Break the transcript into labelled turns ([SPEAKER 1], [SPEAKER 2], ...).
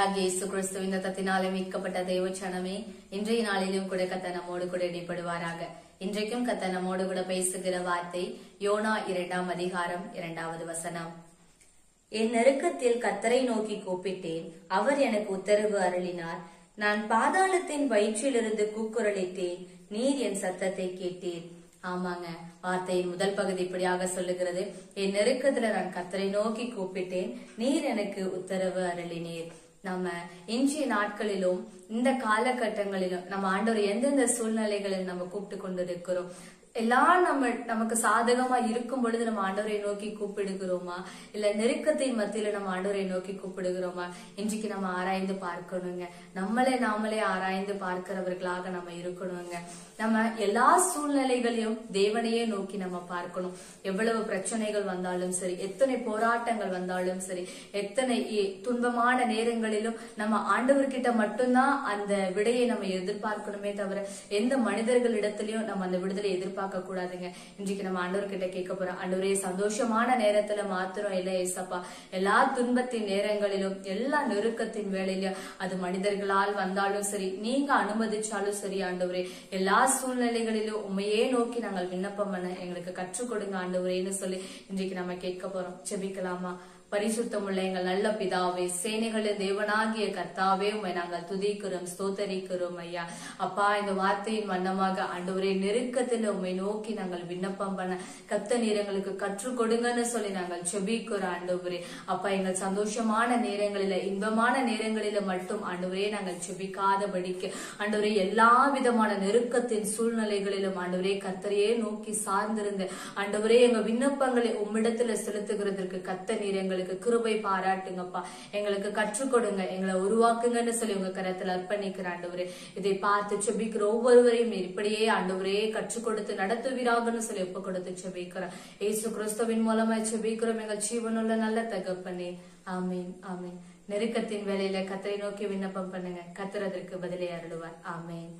[SPEAKER 1] ஆண்டவராகிய இயேசு கிறிஸ்துவின் இரத்தத்தினாலே மீட்கப்பட்ட தேவ ஜனமே, இன்றைய நாளிலும் கூட கர்த்தர் நம்மோடு கூட இடைப்படுவாராக. இன்றைக்கும் கர்த்தர் நம்மோடு கூட பேசுகிற வார்த்தை யோனா 2ஆம் அதிகாரம் 2வது வசனம். என் நெருக்கத்தில் கர்த்தரை நோக்கி கூப்பிட்டேன், அவர் எனக்கு உத்தரவு அருளினார். நான் பாதாளத்தின் வயிற்றிலிருந்து கூக்குரலிட்டேன், நீர் என் சத்தத்தை கேட்டீர். ஆமாங்க, வார்த்தையின் முதல் பகுதி இப்படியாக சொல்லுகிறது, என் நெருக்கத்துல நான் கர்த்தரை நோக்கி கூப்பிட்டேன், நீர் எனக்கு உத்தரவு அருளினீர். நம்ம இன்றைய நாட்களிலும் இந்த காலகட்டங்களிலும் நம்ம ஆண்டவர் எந்தெந்த சூழ்நிலைகளில் நம்ம கூப்பிட்டு கொண்டு இருக்கிறோம், எல்லாம் நமக்கு சாதகமா இருக்கும் பொழுது நம்ம ஆண்டவரை நோக்கி கூப்பிடுகிறோமா, இல்ல நெருக்கத்தின் மத்தியில நம்ம ஆண்டவரை நோக்கி கூப்பிடுகிறோமா? இன்றைக்கு நம்ம ஆராய்ந்து பார்க்கணுங்க. நாமளே ஆராய்ந்து பார்க்கிறவர்களாக நம்ம இருக்கணுங்க. நம்ம எல்லா சூழ்நிலைகளையும் தேவனையே நோக்கி நம்ம பார்க்கணும். எவ்வளவு பிரச்சனைகள் வந்தாலும் சரி, எத்தனை போராட்டங்கள் வந்தாலும் சரி, எத்தனை துன்பமான நேரங்களிலும் நம்ம ஆண்டவர்கிட்ட மட்டும்தான் அந்த விடையை நம்ம எதிர்பார்க்கணுமே தவிர எந்த மனிதர்களிடத்திலயும் நம்ம அந்த விடுதலை எதிர்பார்க்க கூடாதுங்க. இன்றைக்கு நம்ம ஆண்டவர்கிட்ட கேட்க போறோம், ஆண்டவரே சந்தோஷமான நேரத்துல மாத்திரம் இல்ல ஏசப்பா, எல்லா துன்பத்தின் நேரங்களிலும் எல்லா நெருக்கத்தின் வேலையிலும் அது மனிதர்களால் வந்தாலும் சரி, நீங்க அனுமதிச்சாலும் சரி ஆண்டவரே, எல்லா சூழ்நிலைகளிலும் உண்மையே நோக்கி நாங்கள் விண்ணப்பம் பண்ண எங்களுக்கு கற்றுக் கொடுங்க ஆண்டவரேன்னு சொல்லி இன்றைக்கு நம்ம கேட்க போறோம். செபிக்கலாமா? பரிசுத்தமுள்ள எங்கள் நல்ல பிதாவே, சேனைகளின் தேவனாகிய கர்த்தாவே, உம்மை நாங்கள் துதிக்கிறோம், ஸ்தோத்தரிக்கிறோம் ஐயா. அப்பா, இந்த வார்த்தையின் வண்ணமாக ஆண்டவரே, நெருக்கத்தில் உம்மை நோக்கி நாங்கள் விண்ணப்பம் பண்ண கர்த்தர் நீர் எங்களுக்கு கற்றுக் கொடுங்கன்னு சொல்லி நாங்கள் செபிக்கிறோம் ஆண்டவரே. அப்பா, எங்கள் சந்தோஷமான நேரங்களில, இன்பமான நேரங்களில மட்டும் ஆண்டவரே நாங்கள் செபிக்காதபடிக்கு ஆண்டவரே, எல்லா விதமான நெருக்கத்தின் சூழ்நிலைகளிலும் ஆண்டவரே கர்த்தரையே நோக்கி சார்ந்திருந்து ஆண்டவரே எங்க விண்ணப்பங்களை உம்மிடத்துல செலுத்துகிறதற்கு கர்த்தர் நீர் எங்களுக்கு கிருபை பாராட்டுங்கப்பா. எங்களுக்கு கற்றுக் கொடுங்க, எங்களை உருவாக்குங்கன்னு சொல்லி உங்க கரத்துல அர்ப்பணிக்கிற ஆண்டவரே. இதை பார்த்து செபிக்கிற ஒவ்வொருவரையும் இப்படியே ஆண்டவரே கற்றுக் கொடுத்து நடத்துவீராகன்னு சொல்லி ஒப்பு கொடுத்து செபிக்கிறோம். இயேசு கிறிஸ்துவின் மூலமா செபிக்கிறோம் எங்கள் ஜீவனுள்ள நல்ல தகப்பனே. ஆமீன், ஆமீன். நெருக்கத்தின் வேலையில கர்த்தரை நோக்கி விண்ணப்பம் பண்ணுங்க, கர்த்தர் அதற்கு பதிலை அருளுவார். ஆமீன்.